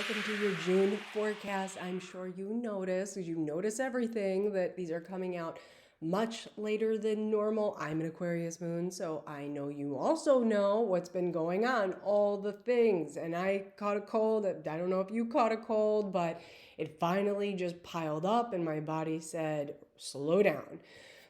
welcome to your June forecast. I'm sure you notice, as you notice everything, that these are coming out much later than normal. I'm an Aquarius moon, so I know you also know what's been going on, all the things. And I caught a cold. I don't know if you caught a cold, but it finally just piled up, and my body said, slow down.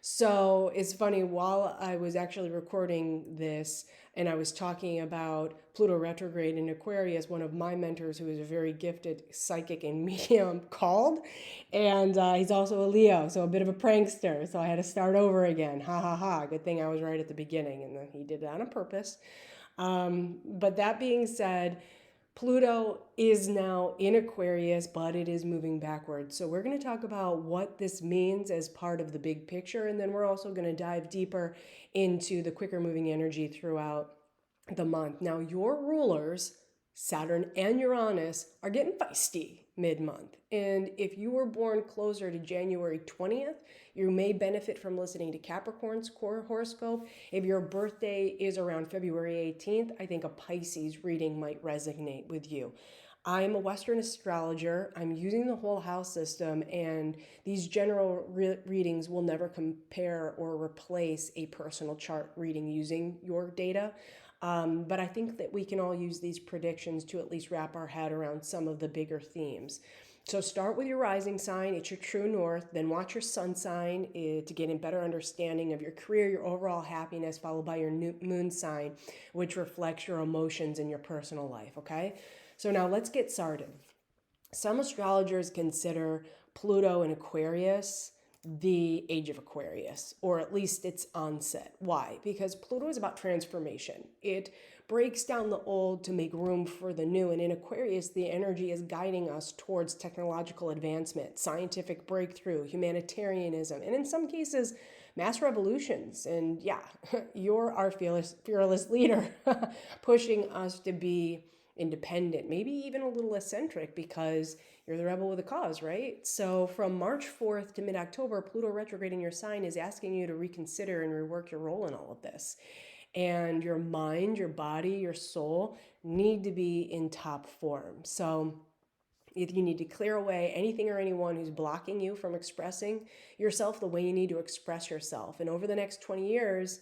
So it's funny, while I was actually recording this and I was talking about Pluto retrograde in Aquarius, one of my mentors, who is a very gifted psychic and medium, called. And he's also a Leo, so a bit of a prankster. So I had to start over again. Ha ha ha. Good thing I was right at the beginning, and then he did it on purpose. But that being said, Pluto is now in Aquarius, but it is moving backwards. So we're going to talk about what this means as part of the big picture, and then we're also going to dive deeper into the quicker moving energy throughout the month. Now, your rulers, Saturn and Uranus, are getting feisty mid-month. And if you were born closer to January 20th, you may benefit from listening to Capricorn's core horoscope. If your birthday is around February 18th, I think a Pisces reading might resonate with you. I'm a Western astrologer. I'm using the whole house system, and these general readings will never compare or replace a personal chart reading using your data. But I think that we can all use these predictions to at least wrap our head around some of the bigger themes. So start with your rising sign, it's your true north, then watch your sun sign to get a better understanding of your career, your overall happiness, followed by your moon sign, which reflects your emotions in your personal life, okay? So now let's get started. Some astrologers consider Pluto in Aquarius the age of Aquarius, or at least its onset. Why? Because Pluto is about transformation. It breaks down the old to make room for the new. And in Aquarius, the energy is guiding us towards technological advancement, scientific breakthrough, humanitarianism, and in some cases, mass revolutions. And yeah, you're our fearless leader, pushing us to be independent, maybe even a little eccentric, because you're the rebel with a cause, right? So from March 4th to mid-October, Pluto retrograde in your sign is asking you to reconsider and rework your role in all of this. And your mind, your body, your soul need to be in top form. So if you need to clear away anything or anyone who's blocking you from expressing yourself the way you need to express yourself. And over the next 20 years,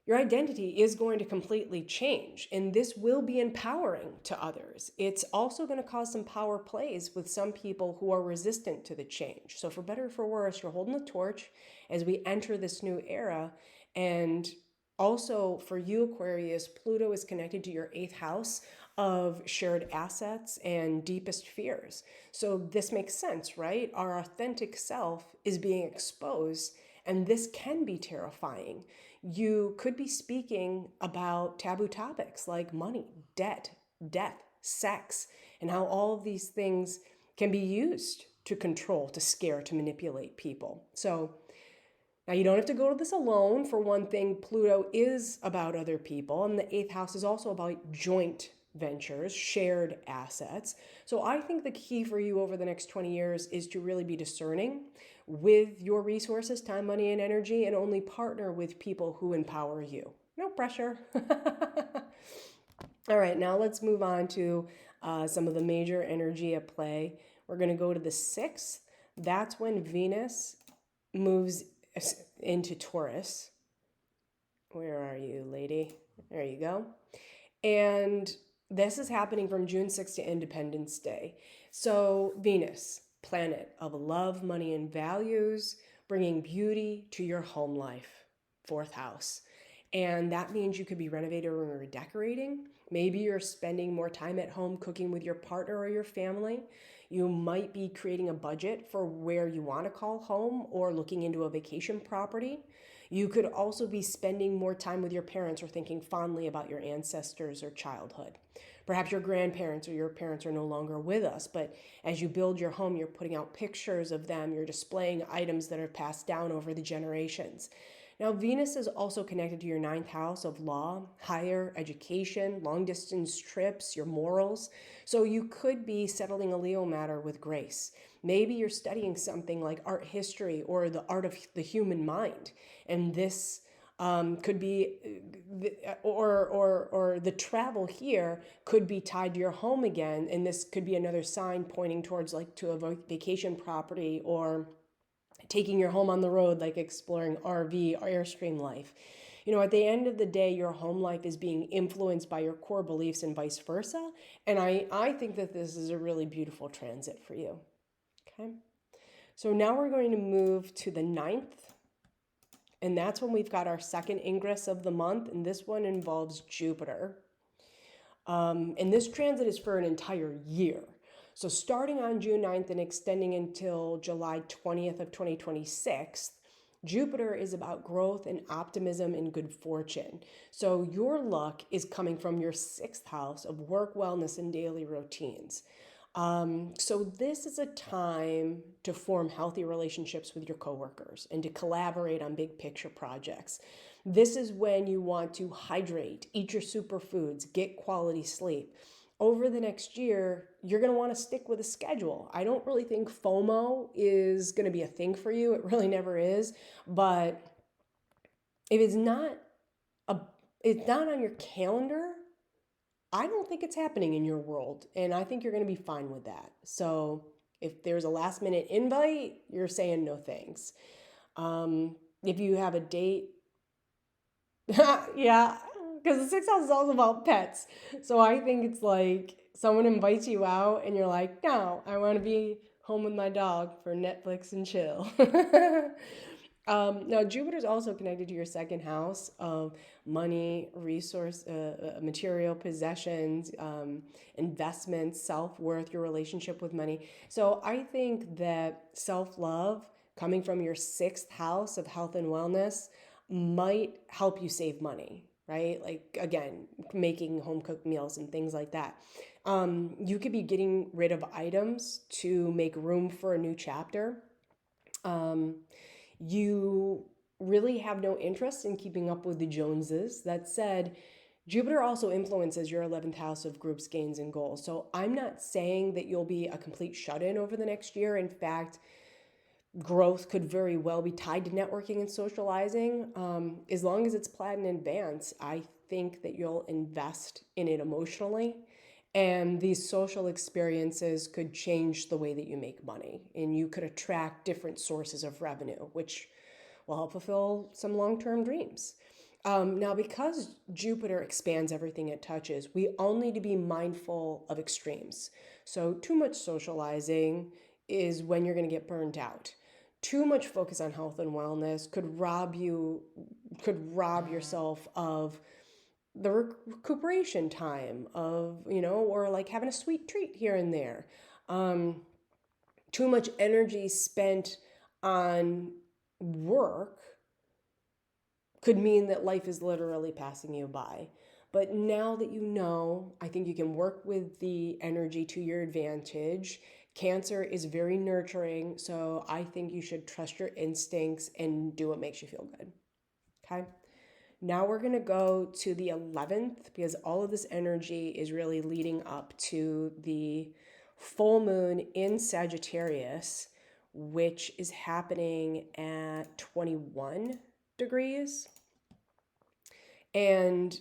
your identity is going to completely change, and this will be empowering to others. It's also going to cause some power plays with some people who are resistant to the change. So for better or for worse, you're holding the torch as we enter this new era. And also for you, Aquarius, Pluto is connected to your 8th house of shared assets and deepest fears. So this makes sense, right? Our authentic self is being exposed, and this can be terrifying. You could be speaking about taboo topics like money, debt, death, sex, and how all of these things can be used to control, to scare, to manipulate people. So now you don't have to go to this alone. For one thing, Pluto is about other people, and the 8th house is also about joint ventures, shared assets. So I think the key for you over the next 20 years is to really be discerning with your resources, time, money, and energy, and only partner with people who empower you. No pressure. All right, now let's move on to some of the major energy at play. We're going to go to the 6th. That's when Venus moves into Taurus. Where are you, lady? There you go. And this is happening from June 6th to Independence Day. So Venus, planet of love, money, and values, bringing beauty to your home life, 4th house. And that means you could be renovating or redecorating. Maybe you're spending more time at home cooking with your partner or your family. You might be creating a budget for where you want to call home or looking into a vacation property. You could also be spending more time with your parents or thinking fondly about your ancestors or childhood. Perhaps your grandparents or your parents are no longer with us, but as you build your home, you're putting out pictures of them, you're displaying items that are passed down over the generations. Now, Venus is also connected to your 9th house of law, higher education, long distance trips, your morals. So you could be settling a Leo matter with grace. Maybe you're studying something like art history or the art of the human mind. And this Could be, or the travel here could be tied to your home again, and this could be another sign pointing towards like to a vacation property or taking your home on the road, like exploring RV or Airstream life. At the end of the day, your home life is being influenced by your core beliefs and vice versa. And I think that this is a really beautiful transit for you. Okay. So now we're going to move to the 9th. And that's when we've got our second ingress of the month. And this one involves Jupiter. And this transit is for an entire year. So starting on June 9th and extending until July 20th of 2026, Jupiter is about growth and optimism and good fortune. So your luck is coming from your 6th house of work, wellness, and daily routines. So this is a time to form healthy relationships with your coworkers and to collaborate on big picture projects. This is when you want to hydrate, eat your superfoods, get quality sleep. Over the next year, you're going to want to stick with a schedule. I don't really think FOMO is going to be a thing for you. It really never is. But if it's not on your calendar, I don't think it's happening in your world. And I think you're going to be fine with that. So if there's a last minute invite, you're saying no thanks. If you have a date, yeah, because the 6th house is also about pets. So I think it's like someone invites you out and you're like, no, I want to be home with my dog for Netflix and chill. Now, Jupiter is also connected to your 2nd house of money, resource, material possessions, investments, self-worth, your relationship with money. So I think that self-love coming from your 6th house of health and wellness might help you save money, right? Like, again, making home cooked meals and things like that. You could be getting rid of items to make room for a new chapter. You really have no interest in keeping up with the Joneses. That said, Jupiter also influences your 11th house of groups, gains, and goals. So I'm not saying that you'll be a complete shut-in over the next year. In fact, growth could very well be tied to networking and socializing. As long as it's planned in advance, I think that you'll invest in it emotionally. And these social experiences could change the way that you make money. And you could attract different sources of revenue, which will help fulfill some long-term dreams. Now, because Jupiter expands everything it touches, we all need to be mindful of extremes. So too much socializing is when you're going to get burned out. Too much focus on health and wellness could rob yourself of the recuperation time of, or like having a sweet treat here and there. Too much energy spent on work could mean that life is literally passing you by. But now that you know, I think you can work with the energy to your advantage. Cancer is very nurturing, so I think you should trust your instincts and do what makes you feel good. Okay? Now we're going to go to the 11th because all of this energy is really leading up to the full moon in Sagittarius, which is happening at 21 degrees. And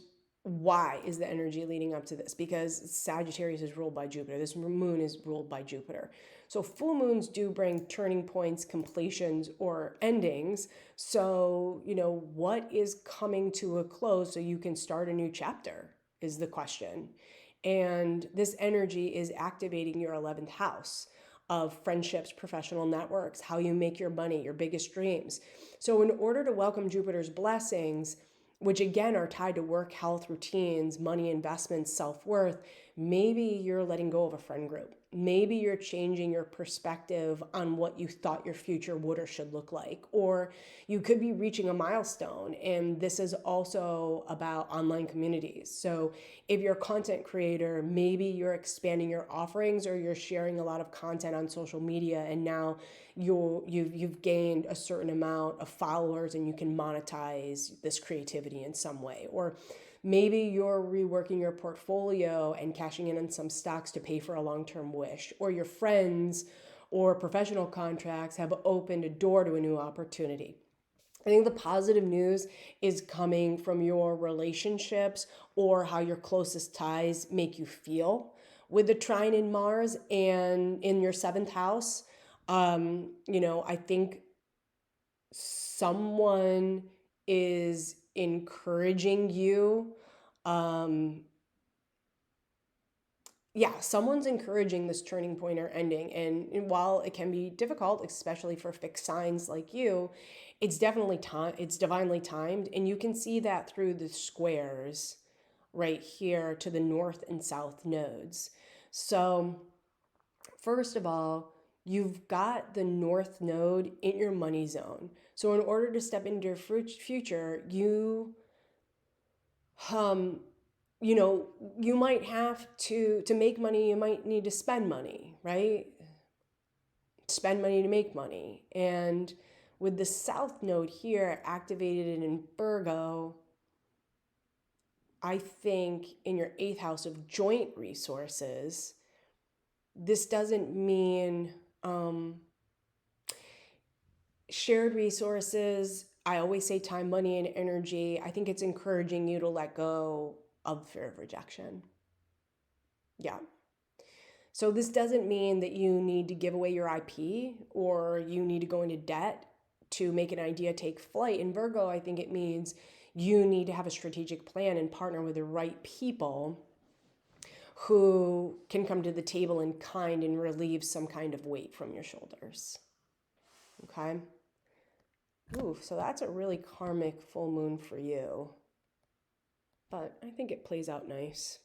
why is the energy leading up to this? Because Sagittarius is ruled by Jupiter. This moon is ruled by Jupiter. So full moons do bring turning points, completions, or endings. So, what is coming to a close so you can start a new chapter is the question. And this energy is activating your 11th house of friendships, professional networks, how you make your money, your biggest dreams. So in order to welcome Jupiter's blessings, which again are tied to work, health, routines, money, investments, self-worth, maybe you're letting go of a friend group. Maybe you're changing your perspective on what you thought your future would or should look like. Or you could be reaching a milestone. And this is also about online communities. So if you're a content creator, maybe you're expanding your offerings or you're sharing a lot of content on social media, and now you've gained a certain amount of followers and you can monetize this creativity in some way. Or maybe you're reworking your portfolio and cashing in on some stocks to pay for a long-term wish, or your friends or professional contracts have opened a door to a new opportunity. I think the positive news is coming from your relationships or how your closest ties make you feel. With the trine in Mars and in your seventh house, I think someone is encouraging you. Um, Someone's encouraging this turning point or ending. And while it can be difficult, especially for fixed signs like you, it's definitely time. It's divinely timed, and you can see that through the squares right here to the north and south nodes. So, first of all, you've got the north node in your money zone. So, in order to step into your future, um, you might have to make money, you might need to spend money, right? Spend money to make money. And with the south node here activated in Virgo, I think in your eighth house of joint resources, this doesn't mean shared resources. I always say time, money, and energy. I think it's encouraging you to let go of fear of rejection. Yeah. So this doesn't mean that you need to give away your IP or you need to go into debt to make an idea take flight. In Virgo, I think it means you need to have a strategic plan and partner with the right people who can come to the table in kind and relieve some kind of weight from your shoulders. Okay? Ooh, so that's a really karmic full moon for you. But I think it plays out nice.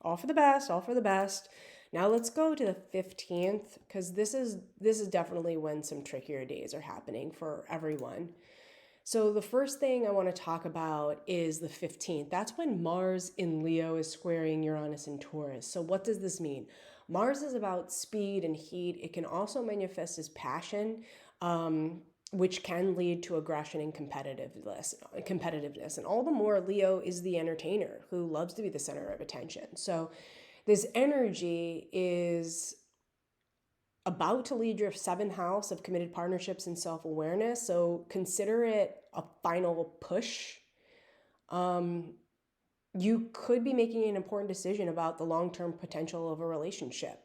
All for the best, all for the best. Now let's go to the 15th, because this is definitely when some trickier days are happening for everyone. So the first thing I want to talk about is the 15th. That's when Mars in Leo is squaring Uranus in Taurus. So what does this mean? Mars is about speed and heat. It can also manifest as passion, which can lead to aggression and competitiveness. And all the more Leo is the entertainer who loves to be the center of attention. So this energy is about to lead your seventh house of committed partnerships and self-awareness. So consider it a final push. You could be making an important decision about the long-term potential of a relationship.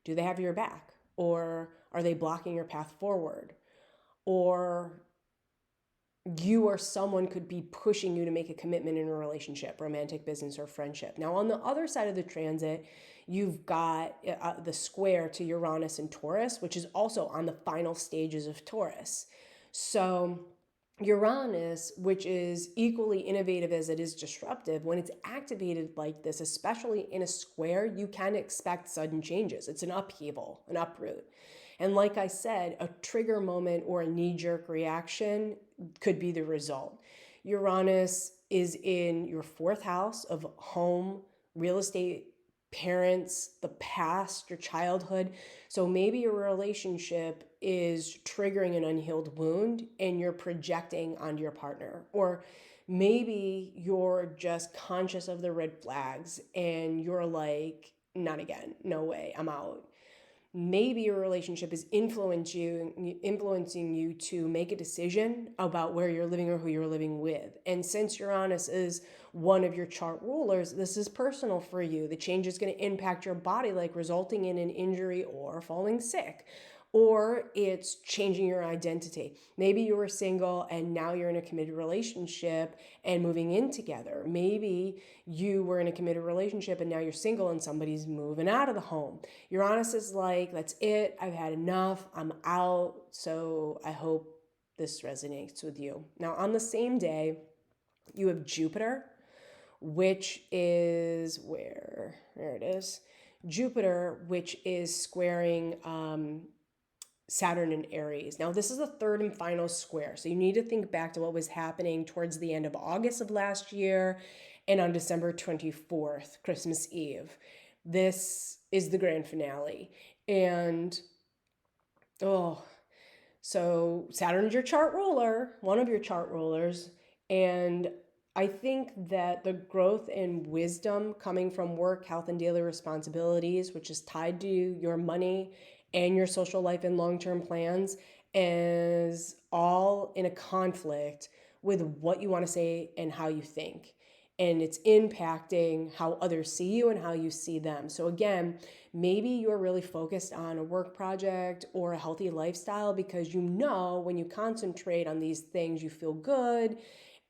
Do they have your back? Or are they blocking your path forward? Or you or someone could be pushing you to make a commitment in a relationship, romantic, business, or friendship. Now, on the other side of the transit, you've got the square to Uranus and Taurus, which is also on the final stages of Taurus. So Uranus, which is equally innovative as it is disruptive, when it's activated like this, especially in a square, you can expect sudden changes. It's an upheaval, an uproot. And like I said, a trigger moment or a knee-jerk reaction could be the result. Uranus is in your fourth house of home, real estate, parents, the past, your childhood. So maybe your relationship is triggering an unhealed wound and you're projecting onto your partner. Or maybe you're just conscious of the red flags and you're like, not again, no way, I'm out. Maybe your relationship is influencing you to make a decision about where you're living or who you're living with. And since Uranus is one of your chart rulers, this is personal for you. The change is going to impact your body, like resulting in an injury or falling sick. Or it's changing your identity. Maybe you were single and now you're in a committed relationship and moving in together. Maybe you were in a committed relationship and now you're single and somebody's moving out of the home. Uranus is like, that's it. I've had enough. I'm out. So I hope this resonates with you. Now, on the same day, you have Jupiter, which is where? There it is. Jupiter, which is squaring Saturn and Aries. Now, this is the third and final square. So you need to think back to what was happening towards the end of August of last year and on December 24th, Christmas Eve. This is the grand finale. And, so Saturn's your chart ruler, one of your chart rulers. And I think that the growth and wisdom coming from work, health, and daily responsibilities, which is tied to your money and your social life and long-term plans, is all in a conflict with what you want to say and how you think. And it's impacting how others see you and how you see them. So, again, maybe you're really focused on a work project or a healthy lifestyle because you know when you concentrate on these things, you feel good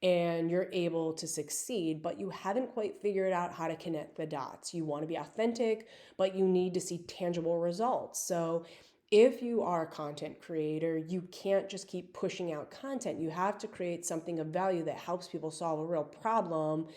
and you're able to succeed, but you haven't quite figured out how to connect the dots. You want to be authentic, but you need to see tangible results. So, if you are a content creator, you can't just keep pushing out content. You have to create something of value that helps people solve a real problem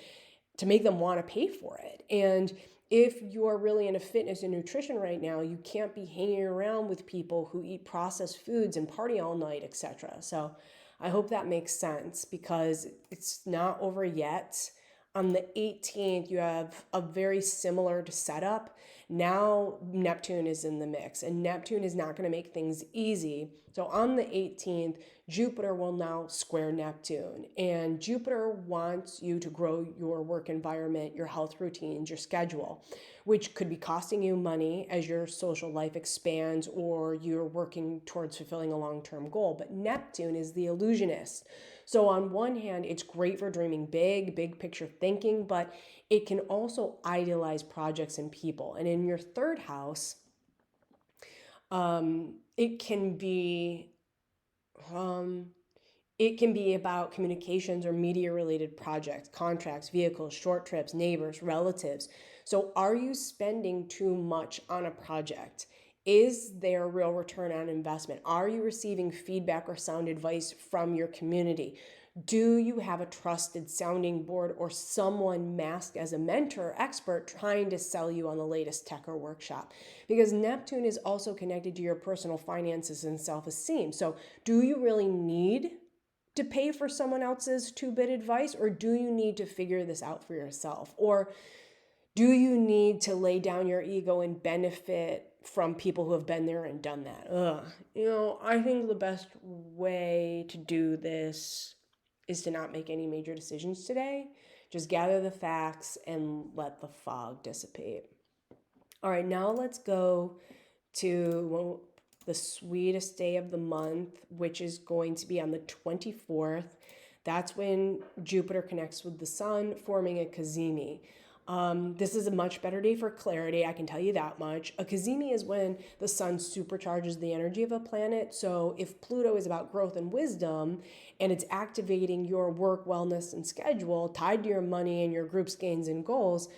to make them want to pay for it. And if you're really into fitness and nutrition right now, you can't be hanging around with people who eat processed foods and party all night, etc. So I hope that makes sense because it's not over yet. On the 18th, you have a very similar setup. Now Neptune is in the mix, and Neptune is not going to make things easy. So on the 18th, Jupiter will now square Neptune, and Jupiter wants you to grow your work environment, your health routines, your schedule, which could be costing you money as your social life expands or you're working towards fulfilling a long-term goal. But Neptune is the illusionist. So on one hand, it's great for dreaming big, big picture thinking, but it can also idealize projects and people. And in your third house, it can be about communications or media related projects, contracts, vehicles, short trips, neighbors, relatives. So are you spending too much on a project? Is there real return on investment? Are you receiving feedback or sound advice from your community? Do you have a trusted sounding board or someone masked as a mentor or expert trying to sell you on the latest tech or workshop? Because Neptune is also connected to your personal finances and self-esteem. So do you really need to pay for someone else's two-bit advice, or do you need to figure this out for yourself? Or do you need to lay down your ego and benefit from people who have been there and done that? I think the best way to do this is to not make any major decisions today. Just gather the facts and let the fog dissipate. All right, now let's go to the sweetest day of the month, which is going to be on the 24th. That's when Jupiter connects with the sun, forming a Cazimi. This is a much better day for clarity, I can tell you that much. A Cazimi is when the sun supercharges the energy of a planet. So if Pluto is about growth and wisdom, and it's activating your work, wellness, and schedule tied to your money and your group's gains and goals,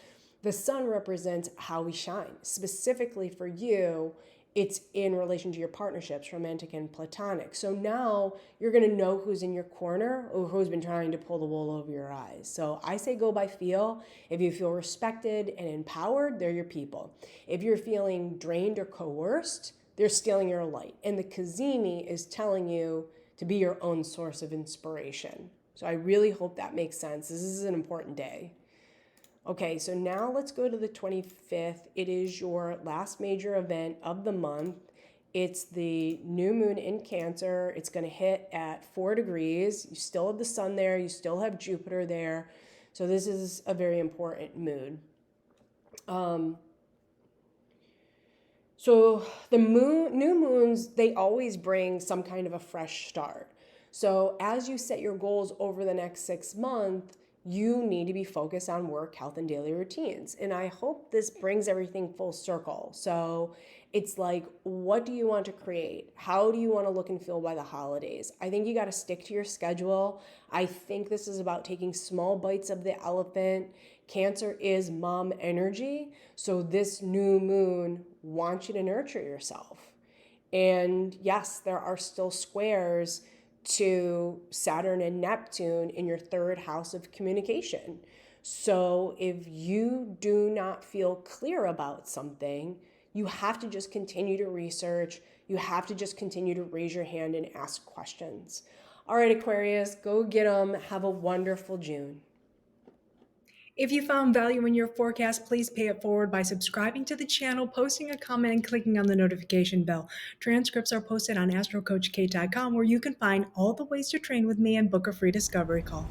the sun represents how we shine. Specifically for you, it's in relation to your partnerships, romantic and platonic. So now you're going to know who's in your corner or who's been trying to pull the wool over your eyes. So I say go by feel. If you feel respected and empowered, they're your people. If you're feeling drained or coerced, they're stealing your light. And the Cazimi is telling you to be your own source of inspiration. So I really hope that makes sense. This is an important day. Okay, so now let's go to the 25th. It is your last major event of the month. It's the new moon in Cancer. It's going to hit at 4 degrees. You still have the sun there. You still have Jupiter there. So this is a very important moon. So the new moons, they always bring some kind of a fresh start. So as you set your goals over the next 6 months, you need to be focused on work, health, and daily routines. And I hope this brings everything full circle. So it's like, what do you want to create? How do you want to look and feel by the holidays? I think you got to stick to your schedule. I think this is about taking small bites of the elephant. Cancer is mom energy. So this new moon wants you to nurture yourself. And yes, there are still squares to Saturn and Neptune in your third house of communication. So if you do not feel clear about something, you have to just continue to research. You have to just continue to raise your hand and ask questions. All right, Aquarius, go get them. Have a wonderful June. If you found value in your forecast, please pay it forward by subscribing to the channel, posting a comment, and clicking on the notification bell. Transcripts are posted on astrocoachkate.com, where you can find all the ways to train with me and book a free discovery call.